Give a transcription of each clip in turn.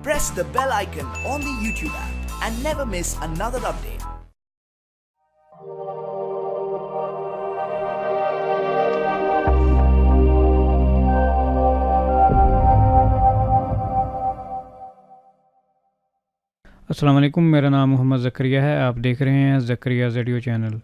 Press the bell icon on the YouTube app and never miss another update. अस्सलाम वालेकुम, मेरा नाम मोहम्मद ज़करिया है। आप देख रहे हैं ज़करिया वीडियो चैनल।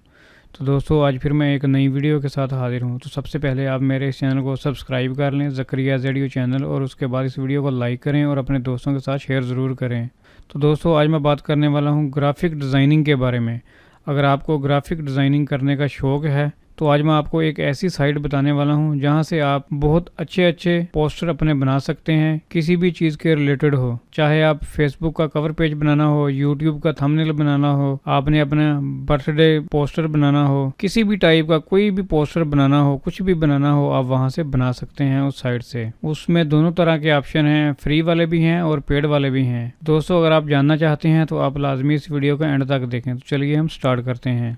तो दोस्तों, आज फिर मैं एक नई वीडियो के साथ हाजिर हूं। तो सबसे पहले आप मेरे इस चैनल को सब्सक्राइब कर लें, ज़करिया वीडियो चैनल, और उसके बाद इस वीडियो को लाइक करें और अपने दोस्तों के साथ शेयर ज़रूर करें। तो दोस्तों, आज मैं बात करने वाला हूं ग्राफ़िक डिज़ाइनिंग के बारे में। अगर आपको ग्राफ़िक डिज़ाइनिंग करने का शौक़ है तो आज मैं आपको एक ऐसी साइट बताने वाला हूं जहां से आप बहुत अच्छे पोस्टर अपने बना सकते हैं, किसी भी चीज़ के रिलेटेड हो। चाहे आप फेसबुक का कवर पेज बनाना हो, यूट्यूब का थंबनेल बनाना हो, आपने अपना बर्थडे पोस्टर बनाना हो, किसी भी टाइप का कोई भी पोस्टर बनाना हो, कुछ भी बनाना हो, आप वहां से बना सकते हैं उस साइट से। उसमें दोनों तरह के ऑप्शन हैं, फ्री वाले भी हैं और पेड वाले भी हैं। दोस्तों, अगर आप जानना चाहते हैं तो आप लाजमी इस वीडियो को एंड तक देखें। तो चलिए हम स्टार्ट करते हैं।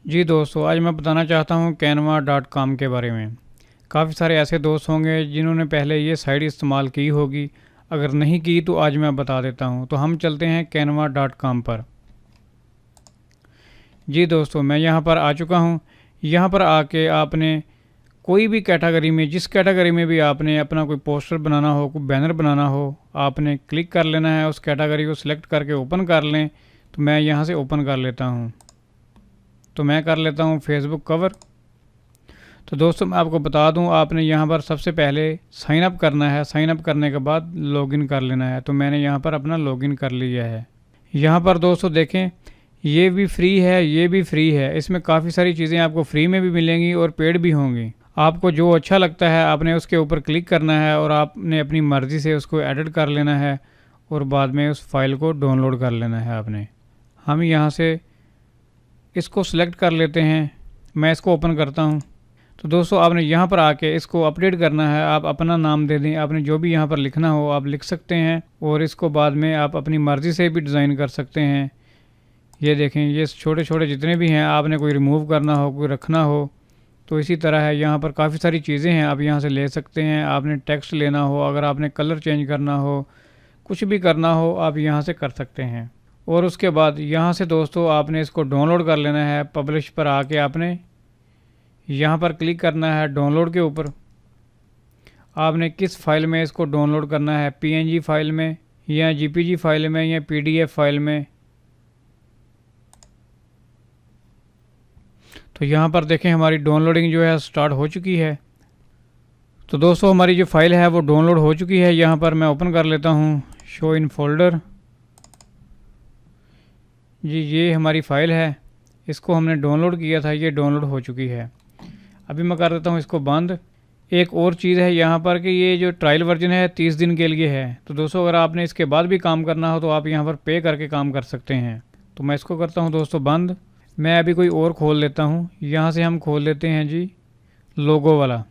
जी दोस्तों, आज मैं बताना चाहता हूँ canva.com के बारे में। काफ़ी सारे ऐसे दोस्त होंगे जिन्होंने पहले ये साइट इस्तेमाल की होगी, अगर नहीं की तो आज मैं बता देता हूँ। तो हम चलते हैं canva.com पर। जी दोस्तों, मैं यहाँ पर आ चुका हूँ। यहाँ पर आके आपने कोई भी कैटेगरी में, जिस कैटेगरी में भी आपने अपना कोई पोस्टर बनाना हो, कोई बैनर बनाना हो, आपने क्लिक कर लेना है। उस कैटेगरी को सिलेक्ट करके ओपन कर लें। तो मैं यहाँ से ओपन कर लेता हूँ। तो मैं कर लेता हूँ फेसबुक कवर। तो दोस्तों, मैं आपको बता दूँ, आपने यहाँ पर सबसे पहले साइन अप करना है। साइन अप करने के बाद लॉगिन कर लेना है। तो मैंने यहाँ पर अपना लॉगिन कर लिया है। यहाँ पर दोस्तों देखें, ये भी फ्री है, ये भी फ्री है। इसमें काफ़ी सारी चीज़ें आपको फ्री में भी मिलेंगी और पेड भी होंगी। आपको जो अच्छा लगता है आपने उसके ऊपर क्लिक करना है और आपने अपनी मर्ज़ी से उसको एडिट कर लेना है और बाद में उस फाइल को डाउनलोड कर लेना है आपने। हम यहाँ से इसको सिलेक्ट कर लेते हैं। मैं इसको ओपन करता हूं। तो दोस्तों, आपने यहाँ पर आके इसको अपडेट करना है। आप अपना नाम दे दें, आपने जो भी यहाँ पर लिखना हो आप लिख सकते हैं और इसको बाद में आप अपनी मर्ज़ी से भी डिज़ाइन कर सकते हैं। ये देखें, ये छोटे छोटे जितने भी हैं, आपने कोई रिमूव करना हो, कोई रखना हो, तो इसी तरह है। यहाँ पर काफ़ी सारी चीज़ें हैं, आप यहाँ से ले सकते हैं। आपने टेक्स्ट लेना हो, अगर आपने कलर चेंज करना हो, कुछ भी करना हो, आप यहाँ से कर सकते हैं। और उसके बाद यहाँ से दोस्तों आपने इसको डाउनलोड कर लेना है। पब्लिश पर आके आपने यहाँ पर क्लिक करना है डाउनलोड के ऊपर। आपने किस फाइल में इसको डाउनलोड करना है, PNG फाइल में या JPG फाइल में या PDF फाइल में। तो यहाँ पर देखें, हमारी डाउनलोडिंग जो है स्टार्ट हो चुकी है। तो दोस्तों, हमारी जो फाइल है वो डाउनलोड हो चुकी है। यहाँ पर मैं ओपन कर लेता हूँ, शो इन फोल्डर। जी, ये हमारी फ़ाइल है, इसको हमने डाउनलोड किया था, ये डाउनलोड हो चुकी है। अभी मैं कर देता हूँ इसको बंद। एक और चीज़ है यहाँ पर कि ये जो ट्रायल वर्जन है 30 दिन के लिए है। तो दोस्तों, अगर आपने इसके बाद भी काम करना हो तो आप यहाँ पर पे करके काम कर सकते हैं। तो मैं इसको करता हूँ दोस्तों बंद। मैं अभी कोई और खोल लेता हूँ। यहाँ से हम खोल लेते हैं जी लोगो वाला।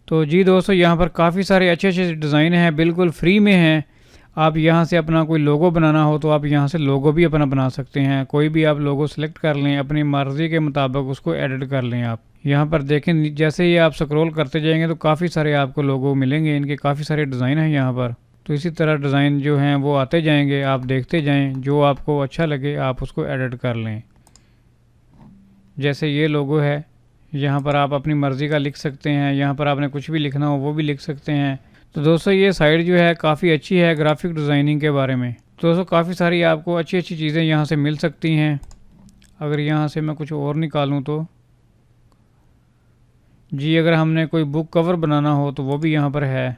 तो जी दोस्तों, यहाँ पर काफ़ी सारे अच्छे डिज़ाइन हैं, बिल्कुल फ्री में हैं। आप यहाँ से अपना कोई लोगो बनाना हो तो आप यहाँ से लोगो भी अपना बना सकते हैं। कोई भी आप लोगो सेलेक्ट कर लें, अपनी मर्ज़ी के मुताबिक उसको एडिट कर लें। आप यहाँ पर देखें, जैसे ही आप स्क्रॉल करते जाएंगे तो काफ़ी सारे आपको लोगो मिलेंगे। इनके काफ़ी सारे डिज़ाइन हैं यहाँ पर। तो इसी तरह डिज़ाइन जो हैं वो आते जाएंगे, आप देखते जाएँ, जो आपको अच्छा लगे आप उसको एडिट कर लें। जैसे ये लोगो है, यहाँ पर आप अपनी मर्ज़ी का लिख सकते हैं। यहाँ पर आपने कुछ भी लिखना हो वो भी लिख सकते हैं। तो दोस्तों, ये साइट जो है काफ़ी अच्छी है ग्राफिक डिज़ाइनिंग के बारे में। दोस्तों, काफ़ी सारी आपको अच्छी चीज़ें यहाँ से मिल सकती हैं। अगर यहाँ से मैं कुछ और निकालूँ तो जी, अगर हमने कोई बुक कवर बनाना हो तो वो भी यहाँ पर है।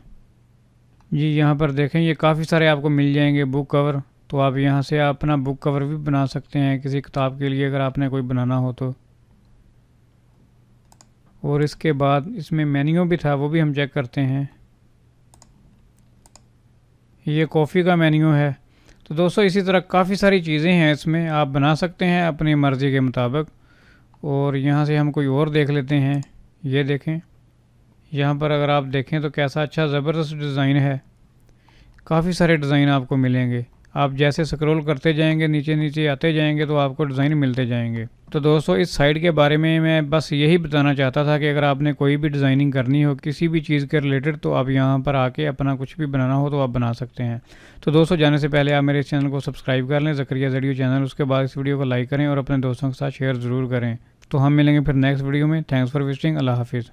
जी, यहाँ पर देखें, ये काफ़ी सारे आपको मिल जाएंगे बुक कवर। तो आप यहाँ से अपना बुक कवर भी बना सकते हैं किसी किताब के लिए, अगर आपने कोई बनाना हो तो। और इसके बाद इसमें मेन्यू भी था, वो भी हम चेक करते हैं। ये कॉफ़ी का मेन्यू है। तो दोस्तों, इसी तरह काफ़ी सारी चीज़ें हैं इसमें, आप बना सकते हैं अपनी मर्ज़ी के मुताबिक। और यहाँ से हम कोई और देख लेते हैं। ये देखें, यहाँ पर अगर आप देखें तो कैसा अच्छा ज़बरदस्त डिज़ाइन है। काफ़ी सारे डिज़ाइन आपको मिलेंगे। आप जैसे स्क्रॉल करते जाएंगे नीचे नीचे आते जाएंगे तो आपको डिज़ाइन मिलते जाएंगे। तो दोस्तों इस साइट के बारे में मैं बस यही बताना चाहता था कि अगर आपने कोई भी डिज़ाइनिंग करनी हो किसी भी चीज़ के रिलेटेड तो आप यहाँ पर आके अपना कुछ भी बनाना हो तो आप बना सकते हैं। तो दोस्तों जाने से पहले आप मेरे इस चैनल को सब्सक्राइब कर लें, ज़करिया ज़रियो चैनल, उसके बाद इस वीडियो को लाइक करें और अपने दोस्तों के साथ शेयर ज़रूर करें। तो हम मिलेंगे फिर नेक्स्ट वीडियो में। Thanks for visiting. अल्लाह हाफिज़।